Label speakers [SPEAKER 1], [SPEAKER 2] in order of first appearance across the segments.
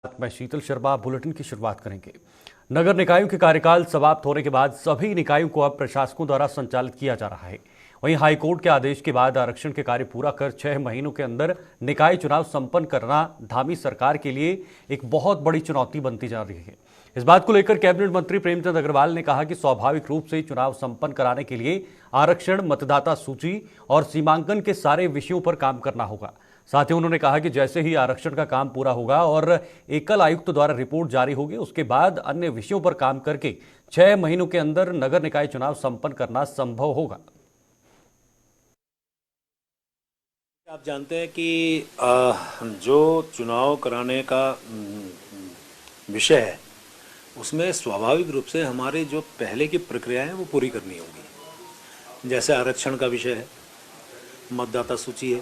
[SPEAKER 1] मैं शीतल शर्मा बुलेटिन की शुरुआत करेंगे। नगर निकायों के कार्यकाल समाप्त होने के बाद सभी निकायों को अब प्रशासकों द्वारा संचालित किया जा रहा है। वहीं हाईकोर्ट के आदेश के बाद आरक्षण के कार्य पूरा कर 6 महीनों के अंदर निकाय चुनाव संपन्न करना धामी सरकार के लिए एक बहुत बड़ी चुनौती बनती जा रही है। इस बात को लेकर कैबिनेट मंत्री प्रेमचंद अग्रवाल ने कहा कि स्वाभाविक रूप से चुनाव संपन्न कराने के लिए आरक्षण, मतदाता सूची और सीमांकन के सारे विषयों पर काम करना होगा। साथ ही उन्होंने कहा कि जैसे ही आरक्षण का काम पूरा होगा और एकल आयुक्त द्वारा रिपोर्ट जारी होगी, उसके बाद अन्य विषयों पर काम करके 6 महीनों के अंदर नगर निकाय चुनाव संपन्न करना संभव होगा।
[SPEAKER 2] आप जानते हैं कि जो चुनाव कराने का विषय है उसमें स्वाभाविक रूप से हमारे जो पहले की प्रक्रिया है वो पूरी करनी होगी। जैसे आरक्षण का विषय है, मतदाता सूची है,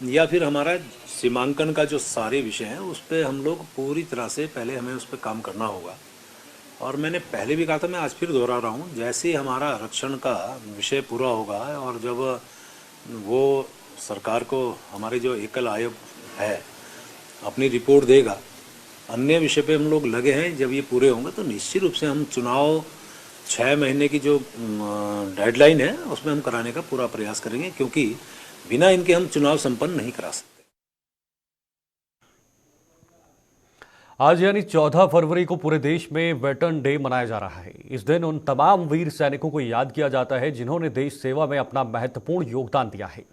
[SPEAKER 2] या फिर हमारा सीमांकन का जो सारे विषय हैं उस पर हम लोग पूरी तरह से पहले हमें उस पर काम करना होगा। और मैंने पहले भी कहा था, मैं आज फिर दोहरा रहा हूँ, जैसे ही हमारा आरक्षण का विषय पूरा होगा और जब वो सरकार को हमारे जो एकल आयोग है अपनी रिपोर्ट देगा, अन्य विषय पे हम लोग लगे हैं, जब ये पूरे होंगे तो निश्चित रूप से हम चुनाव 6 महीने की जो डेडलाइन है उसमें हम कराने का पूरा प्रयास करेंगे, क्योंकि बिना इनके हम चुनाव संपन्न नहीं करा सकते।
[SPEAKER 1] आज यानी 14 फरवरी को पूरे देश में वेटरन डे मनाया जा रहा है। इस दिन उन तमाम वीर सैनिकों को याद किया जाता है जिन्होंने देश सेवा में अपना महत्वपूर्ण योगदान दिया है।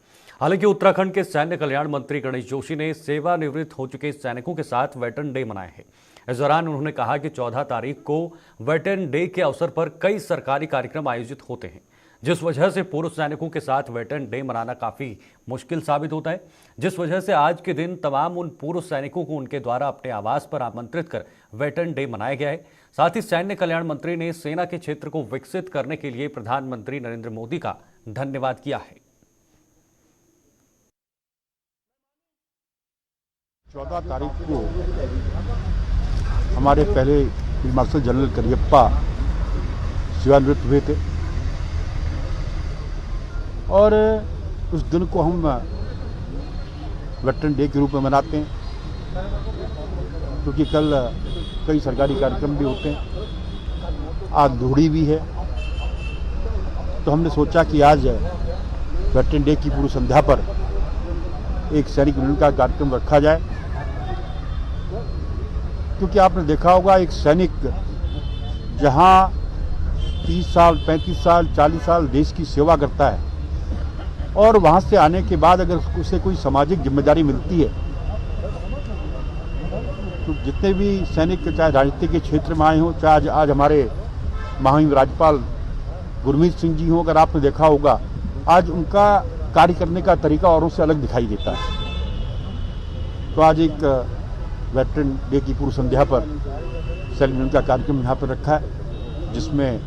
[SPEAKER 1] हालांकि उत्तराखंड के सैन्य कल्याण मंत्री गणेश जोशी ने सेवानिवृत्त हो चुके सैनिकों के साथ वेटरन डे मनाया है। इस दौरान उन्होंने कहा कि 14 तारीख को वेटरन डे के अवसर पर कई सरकारी कार्यक्रम आयोजित होते हैं, जिस वजह से पूर्व सैनिकों के साथ वेटरन डे मनाना काफ़ी मुश्किल साबित होता है। जिस वजह से आज के दिन तमाम उन पूर्व सैनिकों को उनके द्वारा अपने आवास पर आमंत्रित कर वेटरन डे मनाया गया है। साथ ही सैन्य कल्याण मंत्री ने सेना के क्षेत्र को विकसित करने के लिए प्रधानमंत्री नरेंद्र मोदी का धन्यवाद किया है।
[SPEAKER 3] 14 तारीख को हमारे पहले फील्ड मार्शल जनरल करियप्पा सेवानिवृत्त हुए थे और उस दिन को हम वेटरन डे के रूप में मनाते हैं, क्योंकि कल कई सरकारी कार्यक्रम भी होते हैं, आज लोहड़ी भी है। तो हमने सोचा कि आज वेटरन डे की पूर्व संध्या पर एक सैनिक मिलन का कार्यक्रम रखा जाए, क्योंकि आपने देखा होगा एक सैनिक जहां 30 साल, 35 साल, 40 साल देश की सेवा करता है और वहां से आने के बाद अगर उसे कोई सामाजिक जिम्मेदारी मिलती है, तो जितने भी सैनिक चाहे राजनीति के क्षेत्र में आए हों, चाहे आज हमारे महामहिम राज्यपाल गुरमीत सिंह जी हों, अगर आपने देखा होगा आज उनका कार्य करने का तरीका औरों से अलग दिखाई देता है। तो आज एक वेटरन डे की पूर्व संध्या पर सैनिक मिलन का कार्यक्रम यहाँ पर रखा है, जिसमें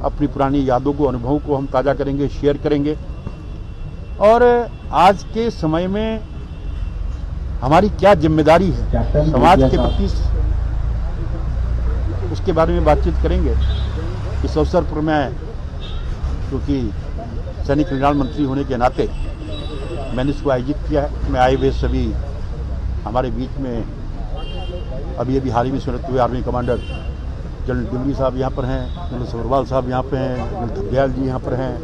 [SPEAKER 3] अपनी पुरानी यादों को, अनुभवों को हम ताज़ा करेंगे, शेयर करेंगे और आज के समय में हमारी क्या जिम्मेदारी है समाज के प्रति, उसके बारे में बातचीत करेंगे। इस अवसर पर मैं, क्योंकि सैनिक कल्याण मंत्री होने के नाते मैंने इसको आयोजित किया है, मैं आए हुए सभी हमारे बीच में अभी हाल ही में सेवानिवृत्त हुए आर्मी कमांडर जनरल डिमरी साहब यहाँ पर हैं, जनरल सभरवाल साहब यहाँ पे हैं, जनरल धब्याल जी यहाँ पर हैं,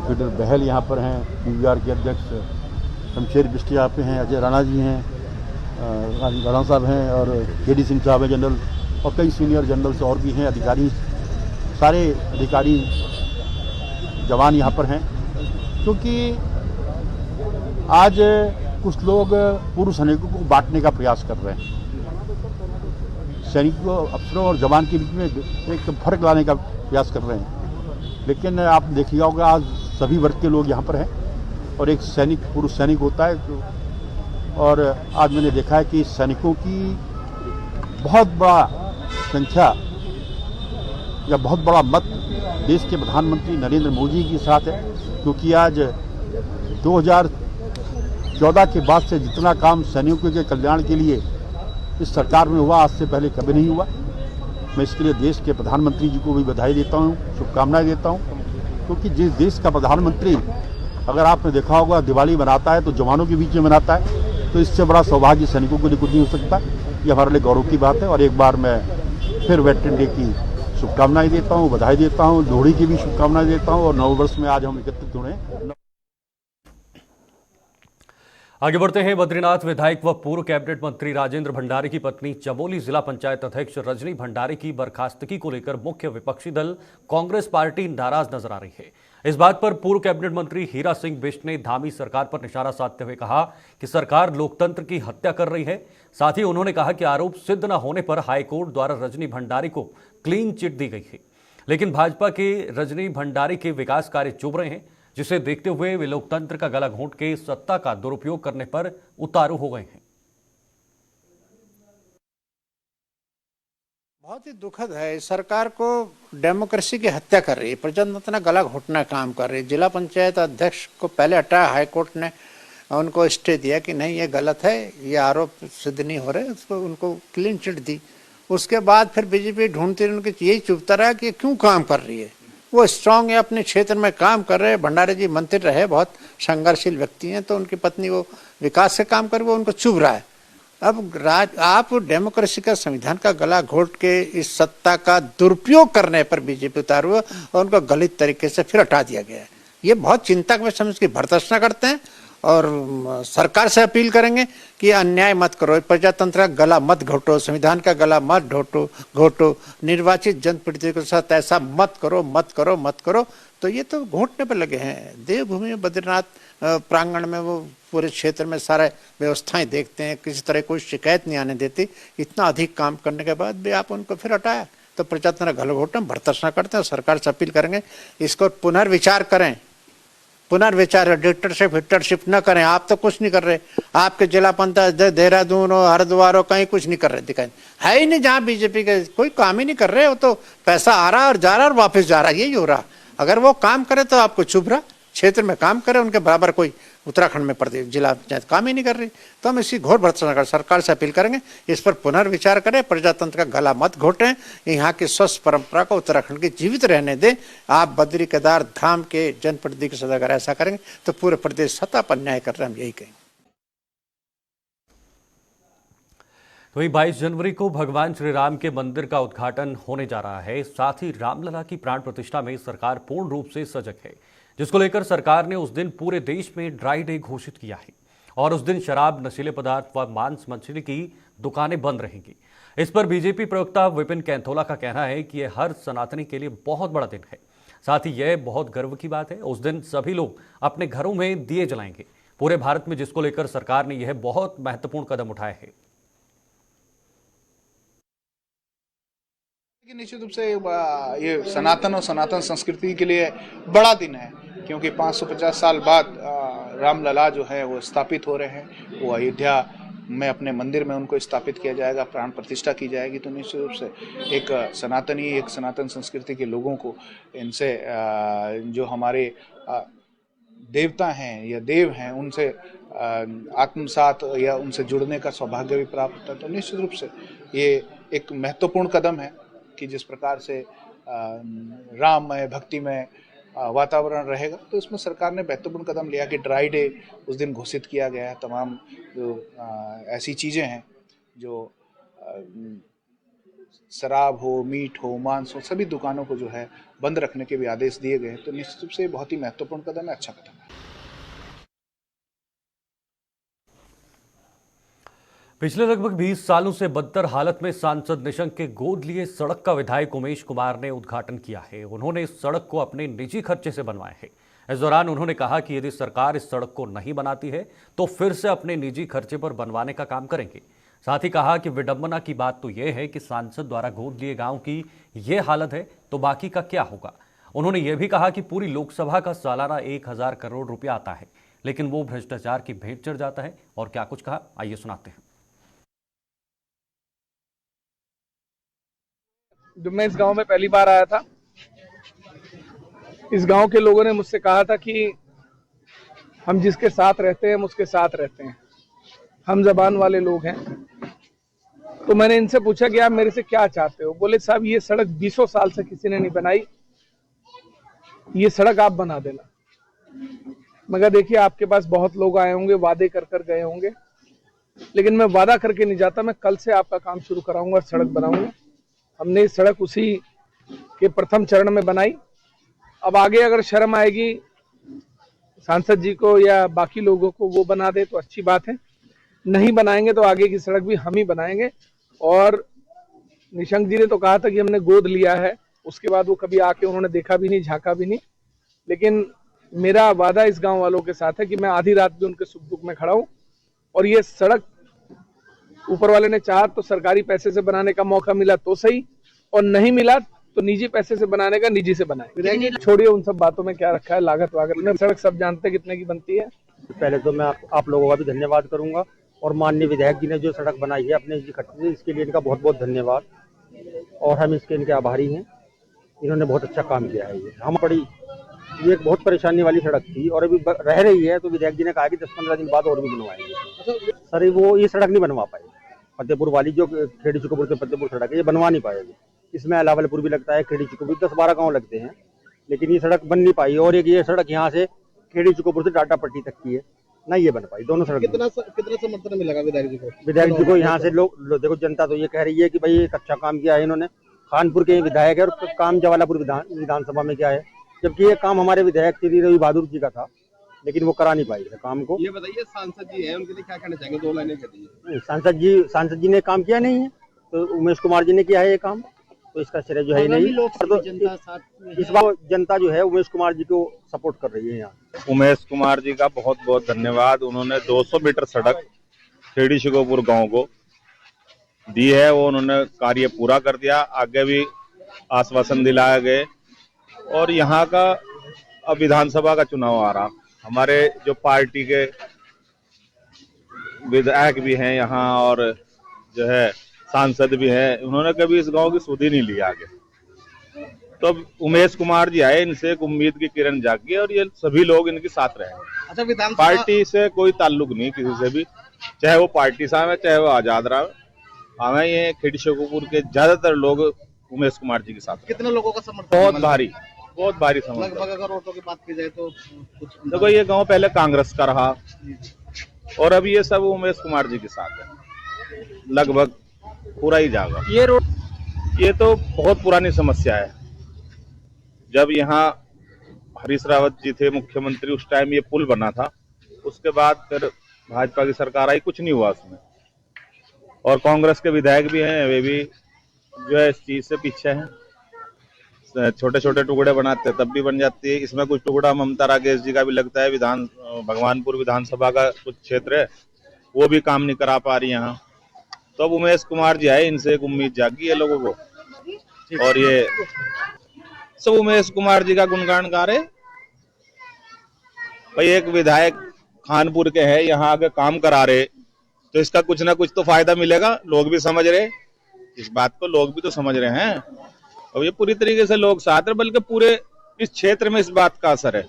[SPEAKER 3] जनरल बहल यहाँ पर हैं, PVR के अध्यक्ष शमशेर बिष्ट यहाँ पे हैं, अजय राणा जी हैं, राणा साहब हैं और KD सिंह साहब हैं जनरल, और कई सीनियर जनरल्स और भी हैं, अधिकारी, सारे अधिकारी जवान यहाँ पर हैं। क्योंकि आज कुछ लोग पूर्व सैनिकों को बांटने का प्रयास कर रहे हैं, सैनिकों, अफसरों और जवान के बीच में एक फर्क लाने का प्रयास कर रहे हैं। लेकिन आप देखिएगा होगा आज सभी वर्ग के लोग यहाँ पर हैं और एक सैनिक, पूर्व सैनिक होता है। और आज मैंने देखा है कि सैनिकों की बहुत बड़ा संख्या या बहुत बड़ा मत देश के प्रधानमंत्री नरेंद्र मोदी के साथ है, क्योंकि आज 2014 के बाद से जितना काम सैनिकों के कल्याण के लिए इस सरकार में हुआ, आज से पहले कभी नहीं हुआ। मैं इसके लिए देश के प्रधानमंत्री जी को भी बधाई देता हूँ, शुभकामनाएं देता हूँ, क्योंकि जिस देश का प्रधानमंत्री, अगर आपने देखा होगा, दिवाली मनाता है तो जवानों के बीच में मनाता है, तो इससे बड़ा सौभाग्य सैनिकों को कुछ नहीं हो सकता। ये हमारे लिए गौरव की बात है। और एक बार मैं फिर वेटरन डे की शुभकामनाएं देता हूँ, बधाई देता हूँ, लोहड़ी की भी शुभकामनाएं देता हूँ। और नववर्ष में आज हम एकत्रित हुए हैं।
[SPEAKER 1] आगे बढ़ते हैं। बद्रीनाथ विधायक व पूर्व कैबिनेट मंत्री राजेंद्र भंडारी की पत्नी चमोली जिला पंचायत अध्यक्ष रजनी भंडारी की बर्खास्तगी को लेकर मुख्य विपक्षी दल कांग्रेस पार्टी नाराज नजर आ रही है। इस बात पर पूर्व कैबिनेट मंत्री हीरा सिंह बिष्ट ने धामी सरकार पर निशाना साधते हुए कहा कि सरकार लोकतंत्र की हत्या कर रही है। साथ ही उन्होंने कहा कि आरोप सिद्ध न होने पर हाईकोर्ट द्वारा रजनी भंडारी को क्लीन चिट दी गई है, लेकिन भाजपा के रजनी भंडारी के विकास कार्य चुभ रहे हैं, जिसे देखते हुए वे लोकतंत्र का गला घोंट के सत्ता का दुरुपयोग करने पर उतारू हो गए हैं।
[SPEAKER 4] बहुत ही दुखद है। सरकार को डेमोक्रेसी की हत्या कर रही है, प्रजातंत्र का गला घोटना काम कर रही है। जिला पंचायत अध्यक्ष को पहले हटाया, हाईकोर्ट ने उनको स्टे दिया कि नहीं ये गलत है, ये आरोप सिद्ध नहीं हो रहे, उसको उनको क्लीन चिट दी। उसके बाद फिर बीजेपी ढूंढती रही, उनके यही चुभता रहा कि क्यों काम कर रही है। वो स्ट्रांग है, अपने क्षेत्र में काम कर रहे हैं। भंडारी जी मंत्री रहे, बहुत संघर्षशील व्यक्ति हैं, तो उनकी पत्नी वो विकास से काम कर, वो उनको चुभ रहा है। अब आप डेमोक्रेसी का, संविधान का गला घोट के इस सत्ता का दुरुपयोग करने पर बीजेपी उतारू हुआ और उनको गलत तरीके से फिर हटा दिया गया है। ये बहुत चिंता का समझ की भर्त्सना करते हैं और सरकार से अपील करेंगे कि अन्याय मत करो, प्रजातंत्र का गला मत घोटो, संविधान का गला मत घोटो, निर्वाचित जनप्रतिनिधियों के साथ ऐसा मत करो। तो ये तो घोटने पर लगे हैं। देवभूमि में, बद्रीनाथ प्रांगण में, वो पूरे क्षेत्र में सारे व्यवस्थाएं देखते हैं, किसी तरह कोई शिकायत नहीं आने देती। इतना अधिक काम करने के बाद भी आप उनको फिर हटाया, तो प्रजातंत्र का गला घोटना भर्त्सना करते हैं। सरकार से अपील करेंगे इसको पुनर्विचार करें, डिक्टेटरशिप न करें। आप तो कुछ नहीं कर रहे, आपके जिला पंचायत देहरादून और हरिद्वार कहीं कुछ नहीं कर रहे, दिखाई है ही नहीं। जहाँ बीजेपी के कोई काम ही नहीं कर रहे, वो तो पैसा आ रहा और जा रहा और वापस जा रहा, यही हो रहा। अगर वो काम करे तो आपको चुभ रहा, क्षेत्र में काम करे, उनके बराबर कोई उत्तराखंड में प्रदेश जिला पंचायत काम ही नहीं कर रही। तो हम इसकी घोर भर्त्सना कर सरकार से अपील करेंगे, इस पर पुनर्विचार करें, प्रजातंत्र का गला मत घोटें, यहाँ की स्वस्थ परंपरा को उत्तराखंड की जीवित रहने दें। आप बद्री केदार धाम के जनप्रतिनिधि के साथ अगर ऐसा करेंगे तो पूरे प्रदेश सत्ता पर न्याय कर रहे हैं, हम यही कहेंगे।
[SPEAKER 1] वहीं 22 जनवरी को भगवान श्री राम के मंदिर का उद्घाटन होने जा रहा है। साथ ही रामलला की प्राण प्रतिष्ठा में सरकार पूर्ण रूप से सजग है, जिसको लेकर सरकार ने उस दिन पूरे देश में ड्राई डे घोषित किया है और उस दिन शराब, नशीले पदार्थ व मांस मछली की दुकानें बंद रहेंगी। इस पर बीजेपी प्रवक्ता विपिन कैंथोला का कहना है कि यह हर सनातनी के लिए बहुत बड़ा दिन है। साथ ही यह बहुत गर्व की बात है, उस दिन सभी लोग अपने घरों में दिए जलाएंगे पूरे भारत में, जिसको लेकर सरकार ने यह बहुत महत्वपूर्ण कदम उठाए हैं।
[SPEAKER 5] निश्चित रूप से ये सनातन और सनातन संस्कृति के लिए बड़ा दिन है, क्योंकि 550 साल बाद रामलला जो है वो स्थापित हो रहे हैं। वो अयोध्या में अपने मंदिर में उनको स्थापित किया जाएगा, प्राण प्रतिष्ठा की जाएगी। तो निश्चित रूप से एक सनातन संस्कृति के लोगों को इनसे जो हमारे देवता हैं या देव हैं उनसे आत्मसात या उनसे जुड़ने का सौभाग्य भी प्राप्त होता है। तो निश्चित रूप से ये एक महत्वपूर्ण कदम है कि जिस प्रकार से राममय, भक्तिमय वातावरण रहेगा, तो इसमें सरकार ने महत्वपूर्ण कदम लिया कि ड्राई डे उस दिन घोषित किया गया है। तमाम जो ऐसी चीज़ें हैं जो शराब हो, मीट हो, मांस हो, सभी दुकानों को जो है बंद रखने के भी आदेश दिए गए हैं। तो निश्चित रूप से बहुत ही महत्वपूर्ण कदम है, अच्छा कदम है।
[SPEAKER 1] पिछले लगभग 20 सालों से बदतर हालत में सांसद निशंक के गोद लिए सड़क का विधायक उमेश कुमार ने उद्घाटन किया है। उन्होंने इस सड़क को अपने निजी खर्चे से बनवाया है। इस दौरान उन्होंने कहा कि यदि सरकार इस सड़क को नहीं बनाती है तो फिर से अपने निजी खर्चे पर बनवाने का काम करेंगे। साथ ही कहा कि विडंबना की बात तो यह है कि सांसद द्वारा गोद लिए गांव की ये हालत है तो बाकी का क्या होगा। उन्होंने ये भी कहा कि पूरी लोकसभा का सालाना 1000 करोड़ रुपया आता है, लेकिन वो भ्रष्टाचार की भेंट चढ़ जाता है। और क्या कुछ कहा, आइए सुनाते हैं।
[SPEAKER 6] जब मैं इस गांव में पहली बार आया था, इस गांव के लोगों ने मुझसे कहा था कि हम जिसके साथ रहते हैं हम उसके साथ रहते हैं, हम जबान वाले लोग हैं। तो मैंने इनसे पूछा कि आप मेरे से क्या चाहते हो। बोले साहब ये सड़क 20 साल से किसी ने नहीं बनाई, ये सड़क आप बना देना। मगर देखिए आपके पास बहुत लोग आए होंगे, वादे कर कर गए होंगे, लेकिन मैं वादा करके नहीं जाता, मैं कल से आपका काम शुरू कराऊंगा, सड़क बनाऊंगा। हमने इस सड़क उसी के प्रथम चरण में बनाई। अब आगे अगर शर्म आएगी सांसद जी को या बाकी लोगों को, वो बना दे तो अच्छी बात है, नहीं बनाएंगे तो आगे की सड़क भी हम ही बनाएंगे। और निशंक जी ने तो कहा था कि हमने गोद लिया है, उसके बाद वो कभी आके उन्होंने देखा भी नहीं, झांका भी नहीं। लेकिन मेरा वादा इस गांव वालों के साथ है कि मैं आधी रात भी उनके सुख दुख में खड़ा हूं। और ये सड़क ऊपर वाले ने चाहा तो सरकारी पैसे से बनाने का मौका मिला तो सही, और नहीं मिला तो निजी पैसे से बनाने का निजी से बनाए। छोड़िए उन सब बातों में क्या रखा है, लागत वागत में सड़क सब जानते हैं कितने की बनती है।
[SPEAKER 7] पहले तो मैं आप लोगों का भी धन्यवाद करूंगा, और माननीय विधायक जी ने जो सड़क बनाई है अपने खर्चे से, इसके लिए इनका बहुत बहुत धन्यवाद, और हम इनके आभारी हैं। इन्होंने बहुत अच्छा काम किया है। ये एक बहुत परेशानी वाली सड़क थी और अभी रह रही है, तो विधायक जी ने कहा कि 10-15 दिन बाद और भी बनवाएंगे। सर वो ये सड़क नहीं बनवा पाए, फतेहपुर वाली जो खेड़ी चिकोपुर से फतेहपुर सड़क है ये बनवा नहीं पाएगी। इसमें अलावलपुर भी लगता है, खेड़ी चिकोपुर 10-12 गाँव लगते हैं, लेकिन ये सड़क बन नहीं पाई। और एक ये सड़क यहाँ से खेड़ी चिकोपुर से डाटा पट्टी तक की है, नहीं ये बन पाई। दोनों सड़क
[SPEAKER 8] कितना समर्थन मिलेगा विधायक जी को?
[SPEAKER 7] विधायक जी को यहाँ से लोग देखो, जनता तो ये कह रही है कि भाई एक अच्छा काम किया है इन्होंने। खानपुर के विधायक है और काम जवालापुर विधानसभा में क्या है, जबकि ये काम हमारे विधायक श्री रवि बहादुर जी का था, लेकिन वो करा नहीं पाए थे काम को।
[SPEAKER 8] ये बताइए, सांसद जी हैं, उनके लिए क्या कहना चाहेंगे? 2 लाइनें कह दीजिए।
[SPEAKER 7] सांसद जी ने काम किया नहीं है, तो उमेश कुमार जी ने किया है ये काम, तो इसका श्रेय जो है नहीं। तो इस बार जनता जो है उमेश कुमार जी को सपोर्ट कर रही है। यहाँ
[SPEAKER 9] उमेश कुमार जी का बहुत बहुत धन्यवाद। उन्होंने 200 मीटर सड़क खेड़ी शिकोपुर गांव को दी है, वो उन्होंने कार्य पूरा कर दिया। आगे भी आश्वासन दिलाए गए। और यहाँ का अब विधानसभा का चुनाव आ रहा, हमारे जो पार्टी के विधायक भी हैं यहाँ और जो है सांसद भी हैं, उन्होंने कभी इस गांव की सुध ही नहीं ली आगे। तो उमेश कुमार जी आए, इनसे एक उम्मीद की किरण जागी और ये सभी लोग इनके साथ रहे।
[SPEAKER 8] अच्छा, विधानसभा
[SPEAKER 9] पार्टी से कोई ताल्लुक नहीं किसी से भी, चाहे वो पार्टी से आवे चाहे वो आजाद रहे, हमें ये खेड़ी शिकोपुर के ज्यादातर लोग उमेश कुमार जी के साथ।
[SPEAKER 8] कितने लोगों का समर्थन?
[SPEAKER 9] बहुत भारी समर्थन।
[SPEAKER 8] लगभग अगर वोटों की बात की जाए तो कुछ
[SPEAKER 9] देखो, ये गांव पहले कांग्रेस का रहा और अब ये सब उमेश कुमार जी के साथ है, लगभग पूरा ही जाएगा। ये तो बहुत पुरानी समस्या है। जब यहाँ हरीश रावत जी थे मुख्यमंत्री, उस टाइम ये पुल बना था, उसके बाद फिर भाजपा की सरकार आई, कुछ नहीं हुआ उसमें। और कांग्रेस के विधायक भी हैं, वे भी जो है इस चीज से पीछे हैं। छोटे छोटे टुकड़े बनाते तब भी बन जाती है। इसमें कुछ टुकड़ा ममता राकेश जी का भी लगता है, भगवानपुर विधानसभा का कुछ क्षेत्र है, वो भी काम नहीं करा पा रही यहाँ। तो अब उमेश कुमार जी आए, इनसे एक उम्मीद जागी है लोगों को, और ये सब उमेश कुमार जी का गुणगान गा रहे। भाई एक विधायक खानपुर के हैं, यहाँ आके काम करा रहे, तो इसका कुछ ना कुछ तो फायदा मिलेगा। लोग भी समझ रहे इस बात को, लोग भी तो समझ रहे हैं, और ये पूरी तरीके से लोग साथ हैं, बल्कि पूरे इस क्षेत्र में इस बात का असर है।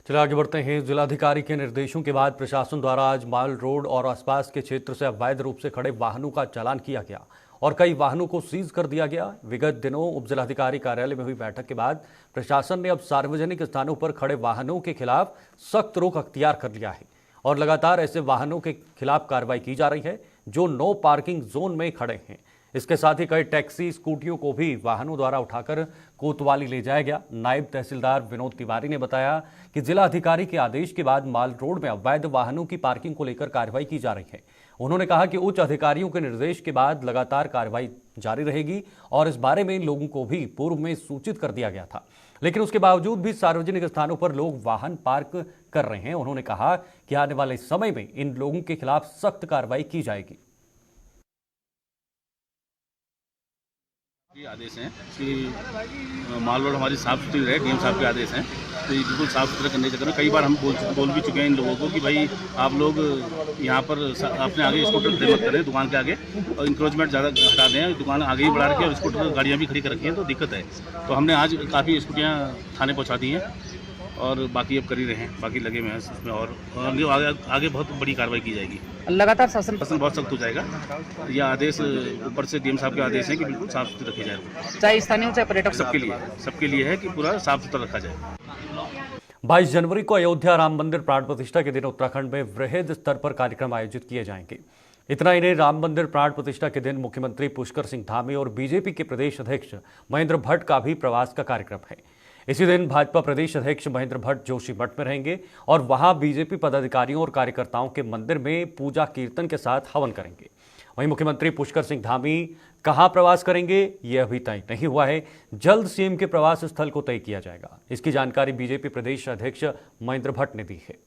[SPEAKER 1] चलिए आगे बढ़ते हैं। जिलाधिकारी के निर्देशों के बाद प्रशासन द्वारा आज माल रोड और आसपास के क्षेत्र से अवैध रूप से खड़े वाहनों का चालान किया गया और कई वाहनों को सीज कर दिया गया। विगत दिनों उप जिलाधिकारी कार्यालय में हुई बैठक के बाद प्रशासन ने अब सार्वजनिक स्थानों पर खड़े वाहनों के खिलाफ सख्त रुख अख्तियार कर लिया है और लगातार ऐसे वाहनों के खिलाफ कार्रवाई की जा रही है जो नो पार्किंग जोन में खड़े हैं। इसके साथ ही कई टैक्सी स्कूटियों को भी वाहनों द्वारा उठाकर कोतवाली ले जाया गया। नायब तहसीलदार विनोद तिवारी ने बताया कि जिला अधिकारी के आदेश के बाद माल रोड में अवैध वाहनों की पार्किंग को लेकर कार्रवाई की जा रही है। उन्होंने कहा कि उच्च अधिकारियों के निर्देश के बाद लगातार कार्रवाई जारी रहेगी और इस बारे में लोगों को भी पूर्व में सूचित कर दिया गया था, लेकिन उसके बावजूद भी सार्वजनिक स्थानों पर लोग वाहन पार्क कर रहे हैं। उन्होंने कहा कि आने वाले समय में इन लोगों के खिलाफ सख्त कार्रवाई की जाएगी।
[SPEAKER 10] आदेश हैं कि माल रोड हमारी साफ सुथरी रहे, डीएम साहब के आदेश हैं, तो ये बिल्कुल साफ सुथरा करने के चक्कर में कई बार हम बोल भी चुके हैं इन लोगों को कि भाई आप लोग यहाँ पर अपने आगे स्कूटर खड़े मत करें दुकान के आगे, और इंक्रोचमेंट ज़्यादा हटा दें, दुकान आगे ही बढ़ा रखी है और स्कूटर गाड़ियाँ भी खड़ी कर रखी हैं, तो दिक्कत है। तो हमने आज काफ़ी स्कूटियाँ थाने पहुँचा दी हैं और बाकी अब कर ही रहे हैं, बाकी लगे हुए हैं इसमें, और आगे बहुत बड़ी कार्रवाई की जाएगी। लगातार शासन बहुत सख्त हो जाएगा। यह आदेश ऊपर से डीएम साहब के आदेश हैं कि बिल्कुल साफ सुथरा रखी जाए, चाहे स्थानीय चाहे पर्यटक, सबके लिए है कि पूरा साफ सुथरा रखा जाए।
[SPEAKER 1] 22 जनवरी को अयोध्या राम मंदिर प्राण प्रतिष्ठा के दिन उत्तराखंड में वृहद स्तर पर कार्यक्रम आयोजित किए जाएंगे। इतना ही नहीं, राम मंदिर प्राण प्रतिष्ठा के दिन मुख्यमंत्री पुष्कर सिंह धामी और बीजेपी के प्रदेश अध्यक्ष महेंद्र भट्ट का भी प्रवास का कार्यक्रम है। इसी दिन भाजपा प्रदेश अध्यक्ष महेंद्र भट्ट जोशीमठ में रहेंगे और वहां बीजेपी पदाधिकारियों और कार्यकर्ताओं के मंदिर में पूजा कीर्तन के साथ हवन करेंगे। वहीं मुख्यमंत्री पुष्कर सिंह धामी कहां प्रवास करेंगे ये अभी तय नहीं हुआ है। जल्द सीएम के प्रवास स्थल को तय किया जाएगा। इसकी जानकारी बीजेपी प्रदेश अध्यक्ष महेंद्र भट्ट ने दी है।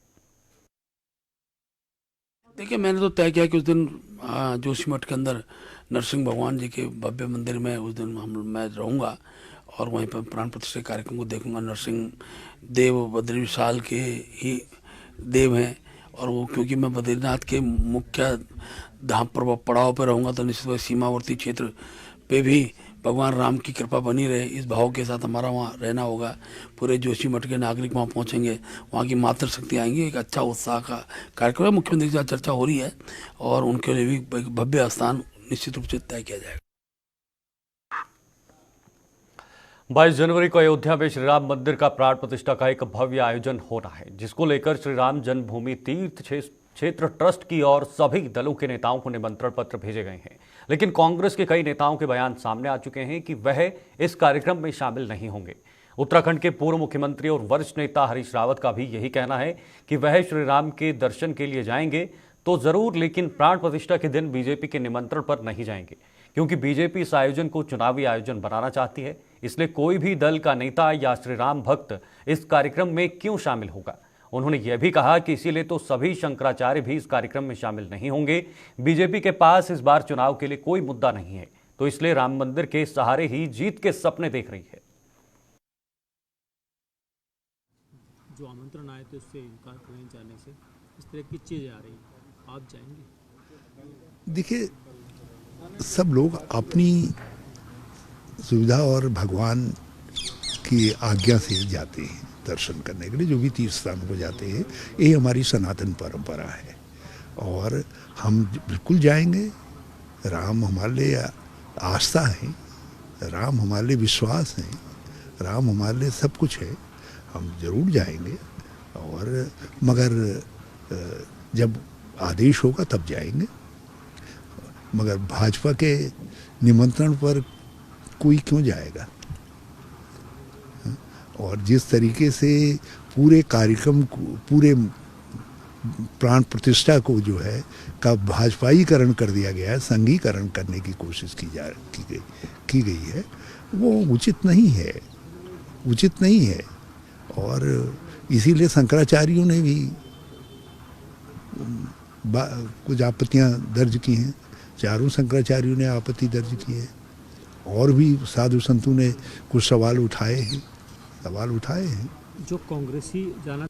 [SPEAKER 11] देखिए, मैंने तो तय किया कि उस दिन जोशीमठ के अंदर नरसिंह भगवान जी के भव्य मंदिर में उस दिन मैं रहूँगा और वहीं पर प्राण प्रतिष्ठा कार्यक्रम को देखूंगा। नरसिंह देव बद्री विशाल के ही देव हैं और वो क्योंकि मैं बद्रीनाथ के मुख्य धाम पर पड़ाव पर रहूँगा तो निश्चित सीमावर्ती क्षेत्र पे भी भगवान राम की कृपा बनी रहे, इस भाव के साथ हमारा वहाँ रहना होगा। पूरे जोशीमठ के नागरिक वहाँ पहुँचेंगे, वहाँ की मातृशक्ति आएंगी। एक अच्छा उत्साह का कार्यक्रम है। मुख्यमंत्री के साथ चर्चा हो रही है और उनके लिए भी भव्य स्थान निश्चित रूप से तय किया जाएगा।
[SPEAKER 1] 22 जनवरी को अयोध्या में श्रीराम मंदिर का प्राण प्रतिष्ठा का एक भव्य आयोजन हो रहा है, जिसको लेकर श्रीराम जन्मभूमि तीर्थ क्षेत्र ट्रस्ट की ओर सभी दलों के नेताओं को निमंत्रण पत्र भेजे गए हैं। लेकिन कांग्रेस के कई नेताओं के बयान सामने आ चुके हैं कि वह इस कार्यक्रम में शामिल नहीं होंगे। उत्तराखंड के पूर्व मुख्यमंत्री और वरिष्ठ नेता हरीश रावत का भी यही कहना है कि वह श्रीराम के दर्शन के लिए जाएंगे तो जरूर, लेकिन प्राण प्रतिष्ठा के दिन बीजेपी के निमंत्रण पर नहीं जाएंगे, क्योंकि बीजेपी इस आयोजन को चुनावी आयोजन बनाना चाहती है। इसलिए कोई भी दल का नेता या श्रीराम भक्त इस कार्यक्रम में क्यों शामिल होगा। उन्होंने यह भी कहा कि इसीलिए तो सभी शंकराचार्य भी इस कार्यक्रम में शामिल नहीं होंगे। बीजेपी के पास इस बार चुनाव के लिए कोई मुद्दा नहीं है, तो इसलिए राम मंदिर के सहारे ही जीत के सपने देख रही है।
[SPEAKER 12] जो आमंत्रण आए थे उससे इनकार करने जाने से इस तरह की चीजें आ रही हैं, आप जाएंगे?
[SPEAKER 13] देखिए, सब लोग अपनी सुविधा और भगवान की आज्ञा से जाते हैं दर्शन करने के लिए। जो भी तीर्थ स्थानों को जाते हैं, ये हमारी सनातन परंपरा है और हम बिल्कुल जाएंगे। राम हमारे लिए आस्था है, राम हमारे लिए विश्वास है, राम हमारे लिए सब कुछ है। हम जरूर जाएंगे और मगर जब आदेश होगा तब जाएंगे। मगर भाजपा के निमंत्रण पर कोई क्यों जाएगा? और जिस तरीके से पूरे कार्यक्रम को, पूरे प्राण प्रतिष्ठा को जो है का भाजपाईकरण कर दिया गया है, संघीकरण करने की कोशिश की गई है, वो उचित नहीं है। और इसीलिए शंकराचार्यों ने भी कुछ आपत्तियां दर्ज की हैं, चारों शंकराचार्यों ने आपत्ति दर्ज की है और भी साधु संतों ने कुछ सवाल उठाए हैं।
[SPEAKER 12] जो कांग्रेसी जाना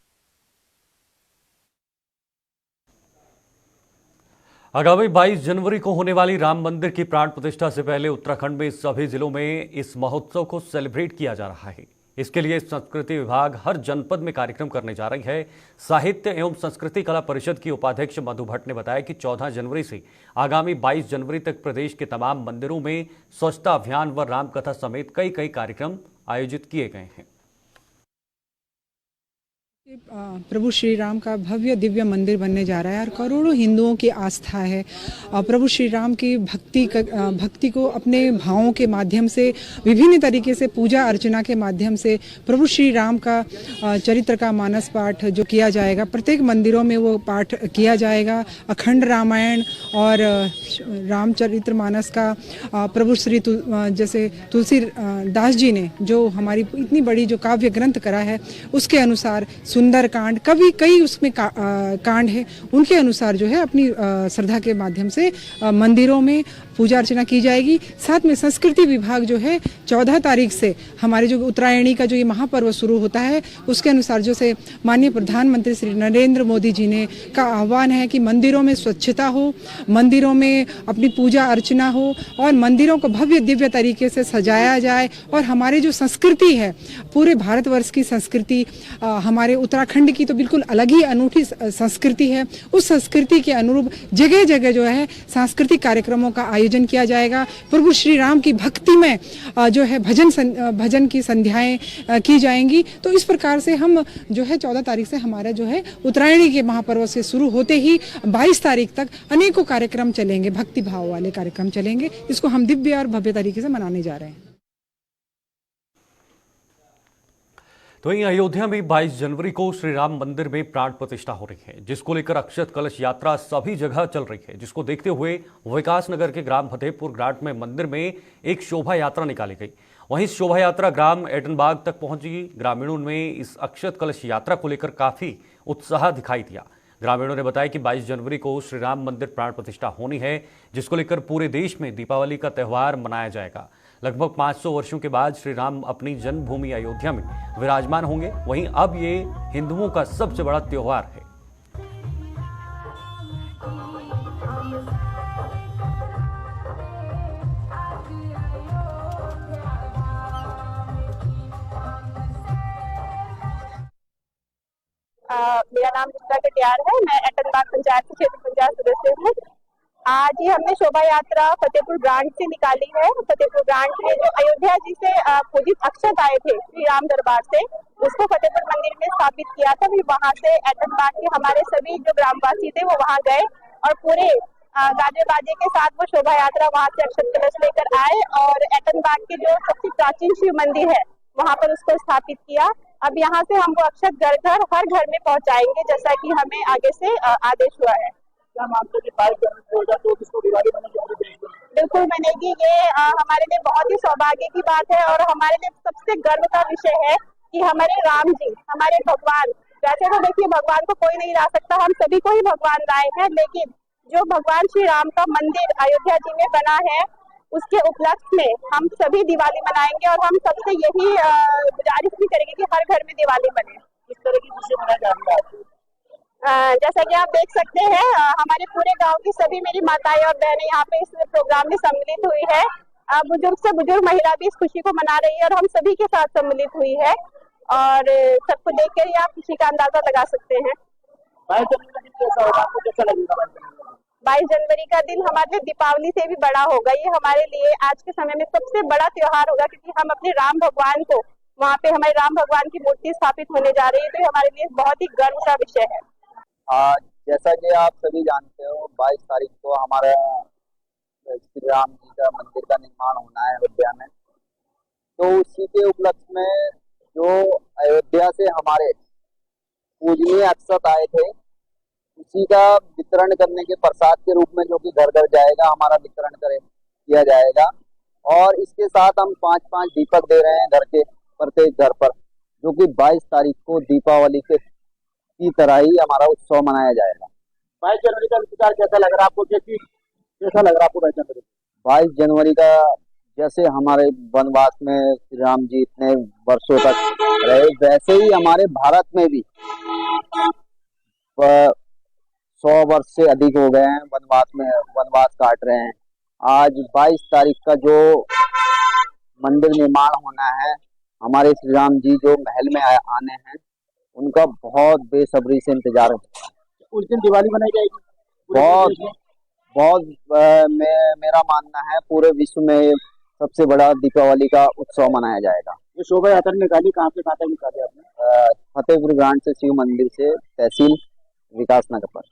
[SPEAKER 1] आगामी 22 जनवरी को होने वाली राम मंदिर की प्राण प्रतिष्ठा से पहले उत्तराखंड में सभी जिलों में इस महोत्सव को सेलिब्रेट किया जा रहा है। इसके लिए संस्कृति विभाग हर जनपद में कार्यक्रम करने जा रही है। साहित्य एवं संस्कृति कला परिषद की उपाध्यक्ष मधु भट्ट ने बताया कि 14 जनवरी से आगामी 22 जनवरी तक प्रदेश के तमाम मंदिरों में स्वच्छता अभियान व रामकथा समेत कई कार्यक्रम आयोजित किए गए हैं।
[SPEAKER 14] प्रभु श्री राम का भव्य दिव्य मंदिर बनने जा रहा है और करोड़ों हिंदुओं की आस्था है। प्रभु श्री राम की भक्ति को अपने भावों के माध्यम से, विभिन्न तरीके से पूजा अर्चना के माध्यम से प्रभु श्री राम का चरित्र का मानस पाठ जो किया जाएगा, प्रत्येक मंदिरों में वो पाठ किया जाएगा। अखंड रामायण और रामचरित्र मानस का प्रभु श्री जैसे तुलसी दास जी ने जो हमारी इतनी बड़ी जो काव्य ग्रंथ करा है, उसके अनुसार सुंदर कांड, कई उसमें कांड है, उनके अनुसार जो है अपनी श्रद्धा के माध्यम से मंदिरों में पूजा अर्चना की जाएगी। साथ में संस्कृति विभाग जो है 14 तारीख से हमारे जो उत्तरायणी का जो ये महापर्व शुरू होता है, उसके अनुसार जो से माननीय प्रधानमंत्री श्री नरेंद्र मोदी जी ने का आह्वान है कि मंदिरों में स्वच्छता हो, मंदिरों में अपनी पूजा अर्चना हो और मंदिरों को भव्य दिव्य तरीके से सजाया जाए और हमारे जो संस्कृति है, पूरे भारतवर्ष की संस्कृति हमारे उत्तराखंड की तो बिल्कुल अलग ही अनूठी संस्कृति है। उस संस्कृति के अनुरूप जगह जगह जो है सांस्कृतिक कार्यक्रमों का आयोजन किया जाएगा। प्रभु श्री राम की भक्ति में जो है भजन की संध्याएं की जाएंगी। तो इस प्रकार से हम जो है 14 तारीख से हमारा जो है उत्तरायणी के महापर्व से शुरू होते ही 22 तारीख तक अनेकों कार्यक्रम चलेंगे, भक्ति भाव वाले कार्यक्रम चलेंगे, जिसको हम दिव्य और भव्य तरीके से मनाने जा रहे हैं।
[SPEAKER 1] तो वहीं अयोध्या में 22 जनवरी को श्री राम मंदिर में प्राण प्रतिष्ठा हो रही है, जिसको लेकर अक्षत कलश यात्रा सभी जगह चल रही है, जिसको देखते हुए विकास नगर के ग्राम फतेहपुर घाट में मंदिर में एक शोभा यात्रा निकाली गई। वहीं शोभा यात्रा ग्राम एटनबाग तक पहुंची। ग्रामीणों में इस अक्षत कलश यात्रा को लेकर काफी उत्साह दिखाई दिया। ग्रामीणों ने बताया कि 22 जनवरी को श्री राम मंदिर प्राण प्रतिष्ठा होनी है, जिसको लेकर पूरे देश में दीपावली का त्यौहार मनाया जाएगा। लगभग 500 वर्षों के बाद श्री राम अपनी जन्मभूमि अयोध्या में विराजमान होंगे। वहीं अब ये हिंदुओं का सबसे बड़ा त्योहार है।
[SPEAKER 15] मेरा नाम रुचिता कटियार है। मैं एटनबाग पंचायत के क्षेत्र पंचायत सदस्य हूँ। आज ही हमने शोभा यात्रा फतेहपुर ग्रांट से निकाली है। फतेहपुर ग्रांट में जो अयोध्या जी से पूजित अक्षत आए थे श्री राम दरबार से, उसको फतेहपुर मंदिर में स्थापित किया था। फिर वहां से एटनबाग के हमारे सभी जो ग्रामवासी थे वो वहां गए और पूरे गाजे बाजे के साथ वो शोभा यात्रा वहां से अक्षत कलश लेकर आए और एटनबाग के जो सबसे प्राचीन शिव मंदिर है वहां पर उसको स्थापित किया। अब यहाँ से हम वो अक्षत घर हर घर में पहुंचाएंगे, जैसा कि हमें आगे से आदेश हुआ है। बिल्कुल बनेगी। ये हमारे लिए बहुत ही सौभाग्य की बात है और हमारे लिए सबसे गर्व का विषय है कि हमारे राम जी, हमारे भगवान, वैसे तो देखिए भगवान को कोई नहीं ला सकता, हम सभी को ही भगवान लाए हैं, लेकिन जो भगवान श्री राम का मंदिर अयोध्या जी में बना है उसके उपलक्ष्य में हम सभी दिवाली मनाएंगे और हम सबसे यही गुजारिश भी करेंगे कि हर घर में दिवाली बने। इस तरह की खुशी मनाई जा रही है। जैसा कि आप देख सकते हैं हमारे पूरे गांव की सभी मेरी माताएं और बहनें यहाँ पे इस प्रोग्राम में सम्मिलित हुई है। बुजुर्ग से बुजुर्ग महिला भी इस खुशी को मना रही है और हम सभी के साथ सम्मिलित हुई है और सबको देख कर ही आप खुशी का अंदाजा लगा सकते हैं। 22 जनवरी का दिन हमारे लिए दीपावली से भी बड़ा होगा। ये हमारे लिए आज के समय में सबसे बड़ा त्योहार होगा, क्योंकि हम अपने राम भगवान को वहाँ पे हमारे राम भगवान की मूर्ति स्थापित होने जा रही है, तो ये हमारे लिए बहुत ही गर्व का विषय है।
[SPEAKER 16] आज जैसा कि आप सभी जानते हो 22 तारीख को हमारा श्री राम जी का मंदिर का निर्माण होना है अयोध्या में। तो उसी के उपलक्ष्य में जो अयोध्या से हमारे पूजनीय अक्षत आए थे उसी का वितरण करने के प्रसाद के रूप में जो कि घर घर जाएगा, हमारा वितरण किया जाएगा। और इसके साथ हम 5-5 दीपक दे रहे हैं घर के प्रत्येक घर पर, जो कि 22 तारीख को दीपावली की तरह ही हमारा उत्सव मनाया जाएगा।
[SPEAKER 7] 22 जनवरी का विचार कैसा लग रहा है आपको? कैसा लग रहा है आपको 22 जनवरी?
[SPEAKER 16] 22 जनवरी का जैसे हमारे वनवास में श्री राम जी इतने वर्षों तक रहे, वैसे ही हमारे भारत में भी 100 वर्ष से अधिक हो गए हैं वनवास काट रहे हैं। आज 22 तारीख का जो मंदिर निर्माण होना है, हमारे श्री राम जी जो महल में आने हैं, उनका बहुत बेसब्री से इंतजार है।
[SPEAKER 7] उस दिन दिवाली मनाई जाएगी।
[SPEAKER 16] बहुत मेरा मानना है पूरे विश्व में सबसे बड़ा दीपावली का उत्सव मनाया जाएगा।
[SPEAKER 7] ये शोभा यात्रा निकाली कहाँ से कहाँ तक निकाली आपने?
[SPEAKER 16] फतेहपुर ग्रांट से शिव मंदिर से तहसील विकास नगर पर।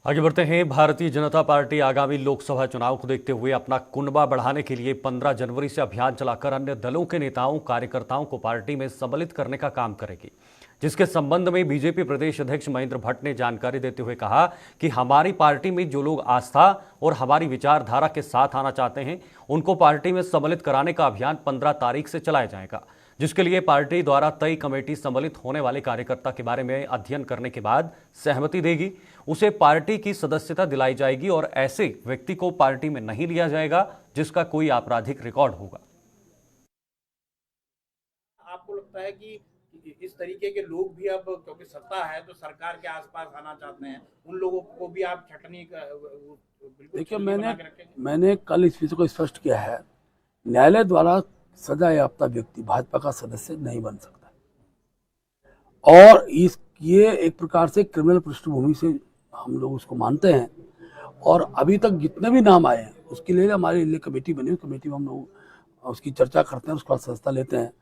[SPEAKER 1] आगे बढ़ते हैं। भारतीय जनता पार्टी आगामी लोकसभा चुनाव को देखते हुए अपना कुनबा बढ़ाने के लिए 15 जनवरी से अभियान चलाकर अन्य दलों के नेताओं कार्यकर्ताओं को पार्टी में सम्मिलित करने का काम करेगी, जिसके संबंध में बीजेपी प्रदेश अध्यक्ष महेंद्र भट्ट ने जानकारी देते हुए कहा कि हमारी पार्टी में जो लोग आस्था और हमारी विचारधारा के साथ आना चाहते हैं उनको पार्टी में सम्मिलित कराने का अभियान 15 तारीख से चलाया जाएगा, जिसके लिए पार्टी द्वारा तय कमेटी सम्मिलित होने वाले कार्यकर्ता के बारे में अध्ययन करने के बाद सहमति देगी, उसे पार्टी की सदस्यता दिलाई जाएगी और ऐसे व्यक्ति को पार्टी में नहीं लिया जाएगा जिसका कोई आपराधिक रिकॉर्ड होगा।
[SPEAKER 17] आपको लगता है कि इस तरीके के लोग भी अब क्योंकि सत्ता है तो सरकार के आसपास आना चाहते हैं, उन लोगों को भी आप छटनी
[SPEAKER 11] देखिए, मैंने कल इस विषय को स्पष्ट किया है। न्यायालय द्वारा सजा याफ्ता व्यक्ति भाजपा का सदस्य नहीं बन सकता। और ये एक प्रकार से क्रिमिनल पृष्ठभूमि से हम लोग उसको मानते हैं। और अभी तक जितने भी नाम आए हैं उसके लिए हमारे लिए कमेटी बनी, उस कमेटी में हम लोग उसकी चर्चा करते हैं, उसका सदस्यता लेते हैं।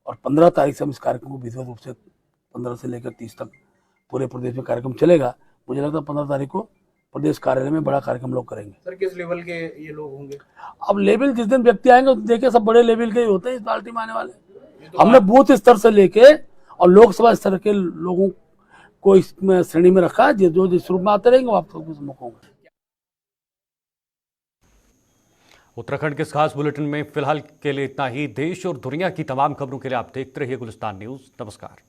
[SPEAKER 11] और 15 तारीख से हम इस कार्यक्रम को विधिवत रूप से 15 से लेकर 30 तक पूरे प्रदेश में कार्यक्रम चलेगा। मुझे लगता है 15 तारीख को प्रदेश कार्यालय में बड़ा कार्यक्रम लोग करेंगे।
[SPEAKER 17] सर किस लेवल के ये लोग होंगे?
[SPEAKER 11] अब लेवल जिस दिन व्यक्ति आएंगे देखिए, सब बड़े लेवल के ही होते हैं इस पार्टी में आने वाले। हमने बूथ स्तर से लेके और लोकसभा स्तर के लोगों को इसमें श्रेणी में रखा है। जो जिस रूप में आते रहेंगे वो आप सबको मौका होगा।
[SPEAKER 1] उत्तराखंड के इस खास बुलेटिन में फिलहाल के लिए इतना ही। देश और दुनिया की तमाम खबरों के लिए आप देखते रहिए गुलिस्तान न्यूज़। नमस्कार।